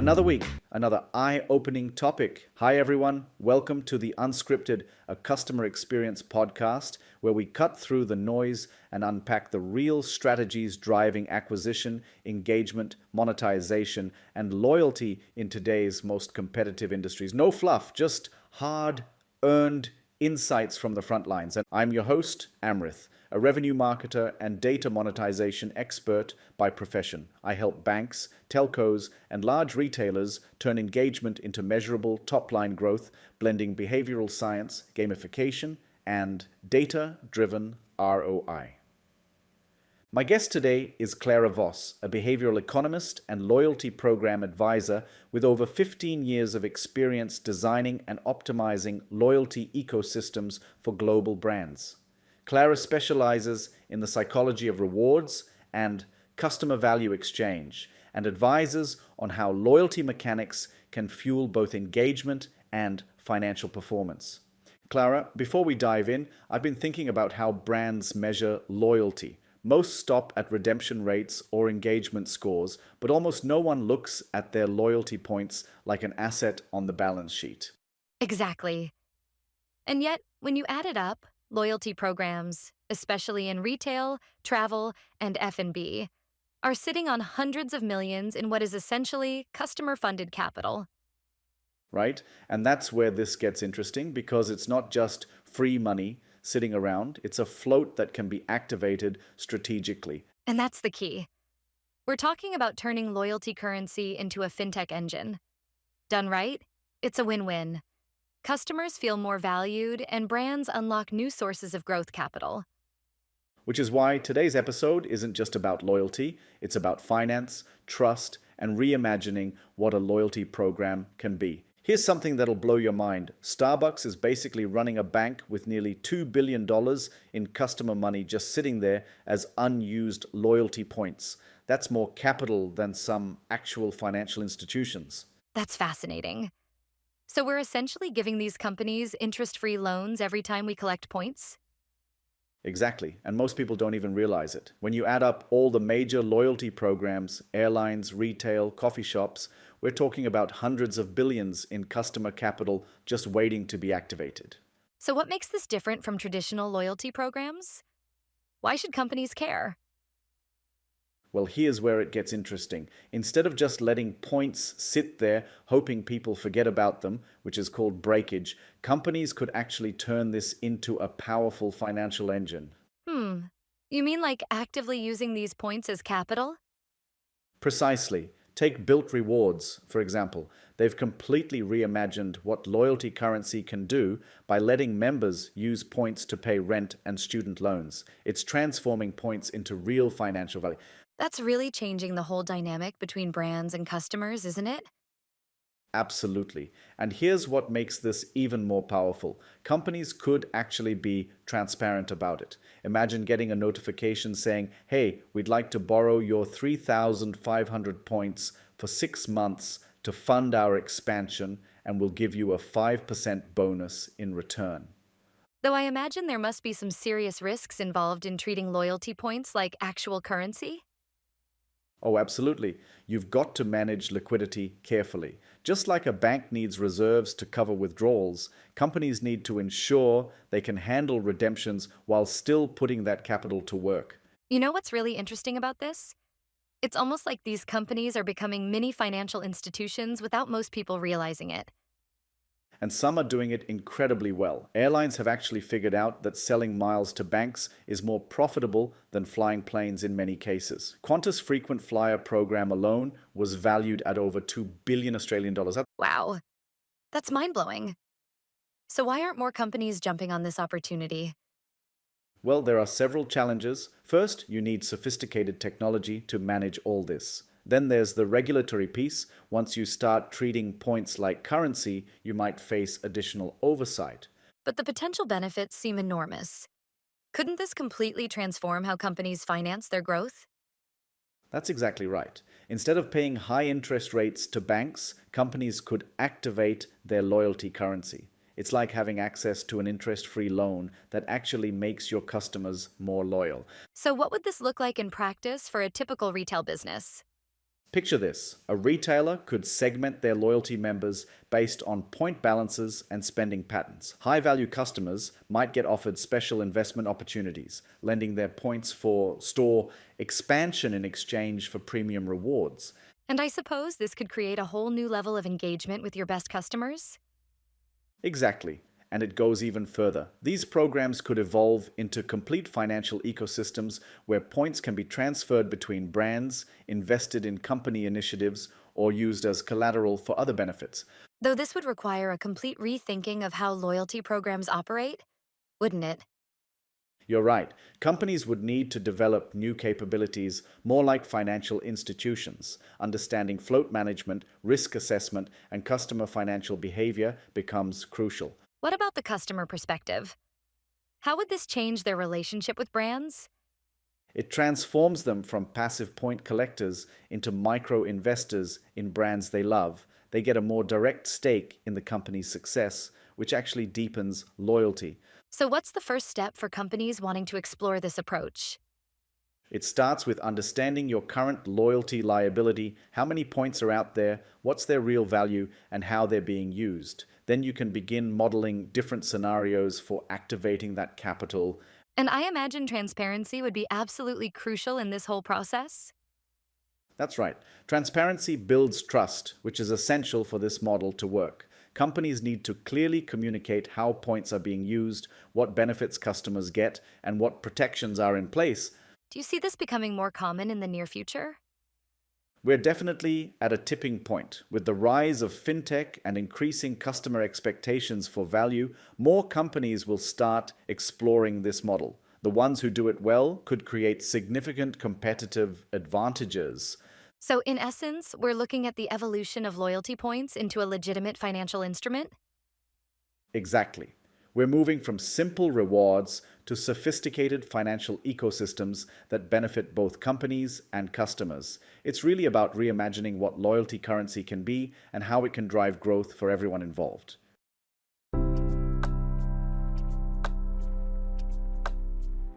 Another week, another eye-opening topic. Hi everyone, welcome to the Unscripted, a customer experience podcast where we cut through the noise and unpack the real strategies driving acquisition, engagement, monetization, and loyalty in today's most competitive industries. No fluff, just hard-earned insights from the front lines. And I'm your host, Amrith, a revenue marketer and data monetization expert by profession. I help banks, telcos, and large retailers turn engagement into measurable top-line growth, blending behavioral science, gamification, and data-driven ROI. My guest today is Clara Voss, a behavioral economist and loyalty program advisor with over 15 years of experience designing and optimizing loyalty ecosystems for global brands. Clara specializes in the psychology of rewards and customer value exchange and advises on how loyalty mechanics can fuel both engagement and financial performance. Clara, before we dive in, I've been thinking about how brands measure loyalty. Most stop at redemption rates or engagement scores, but almost no one looks at their loyalty points like an asset on the balance sheet. Exactly. And yet, when you add it up, loyalty programs, especially in retail, travel, and F&B, are sitting on hundreds of millions in what is essentially customer-funded capital. Right? And that's where this gets interesting because it's not just free money sitting around, it's a float that can be activated strategically. And that's the key. We're talking about turning loyalty currency into a fintech engine. Done right, it's a win-win. Customers feel more valued, and brands unlock new sources of growth capital. Which is why today's episode isn't just about loyalty, it's about finance, trust, and reimagining what a loyalty program can be. Here's something that'll blow your mind. Starbucks is basically running a bank with nearly $2 billion in customer money just sitting there as unused loyalty points. That's more capital than some actual financial institutions. That's fascinating. So we're essentially giving these companies interest-free loans every time we collect points? Exactly, and most people don't even realize it. When you add up all the major loyalty programs, airlines, retail, coffee shops, we're talking about hundreds of billions in customer capital just waiting to be activated. So what makes this different from traditional loyalty programs? Why should companies care? Well, here's where it gets interesting. Instead of just letting points sit there hoping people forget about them, which is called breakage, companies could actually turn this into a powerful financial engine. You mean like actively using these points as capital? Precisely. Take built rewards, for example. They've completely reimagined what loyalty currency can do by letting members use points to pay rent and student loans. It's transforming points into real financial value. That's really changing the whole dynamic between brands and customers, isn't it? Absolutely. And here's what makes this even more powerful. Companies could actually be transparent about it. Imagine getting a notification saying, hey, we'd like to borrow your 3,500 points for 6 months to fund our expansion, and we'll give you a 5% bonus in return. Though I imagine there must be some serious risks involved in treating loyalty points like actual currency. Oh, absolutely. You've got to manage liquidity carefully. Just like a bank needs reserves to cover withdrawals, companies need to ensure they can handle redemptions while still putting that capital to work. You know what's really interesting about this? It's almost like these companies are becoming mini financial institutions without most people realizing it. And some are doing it incredibly well. Airlines have actually figured out that selling miles to banks is more profitable than flying planes in many cases. Qantas Frequent Flyer program alone was valued at over 2 billion Australian dollars. Wow, that's mind-blowing. So why aren't more companies jumping on this opportunity? Well, there are several challenges. First, you need sophisticated technology to manage all this. Then there's the regulatory piece. Once you start treating points like currency, you might face additional oversight. But the potential benefits seem enormous. Couldn't this completely transform how companies finance their growth? That's exactly right. Instead of paying high interest rates to banks, companies could activate their loyalty currency. It's like having access to an interest-free loan that actually makes your customers more loyal. So what would this look like in practice for a typical retail business? Picture this: a retailer could segment their loyalty members based on point balances and spending patterns. High value customers might get offered special investment opportunities, lending their points for store expansion in exchange for premium rewards. And I suppose this could create a whole new level of engagement with your best customers? Exactly. And it goes even further. These programs could evolve into complete financial ecosystems where points can be transferred between brands, invested in company initiatives, or used as collateral for other benefits. Though this would require a complete rethinking of how loyalty programs operate, wouldn't it? You're right. Companies would need to develop new capabilities more like financial institutions. Understanding float management, risk assessment, and customer financial behavior becomes crucial. What about the customer perspective? How would this change their relationship with brands? It transforms them from passive point collectors into micro investors in brands they love. They get a more direct stake in the company's success, which actually deepens loyalty. So, what's the first step for companies wanting to explore this approach? It starts with understanding your current loyalty liability, how many points are out there, what's their real value, and how they're being used. Then you can begin modeling different scenarios for activating that capital. And I imagine transparency would be absolutely crucial in this whole process. That's right. Transparency builds trust, which is essential for this model to work. Companies need to clearly communicate how points are being used, what benefits customers get, and what protections are in place. Do you see this becoming more common in the near future? We're definitely at a tipping point. With the rise of fintech and increasing customer expectations for value, more companies will start exploring this model. The ones who do it well could create significant competitive advantages. So, in essence, we're looking at the evolution of loyalty points into a legitimate financial instrument? Exactly. We're moving from simple rewards to sophisticated financial ecosystems that benefit both companies and customers. It's really about reimagining what loyalty currency can be and how it can drive growth for everyone involved.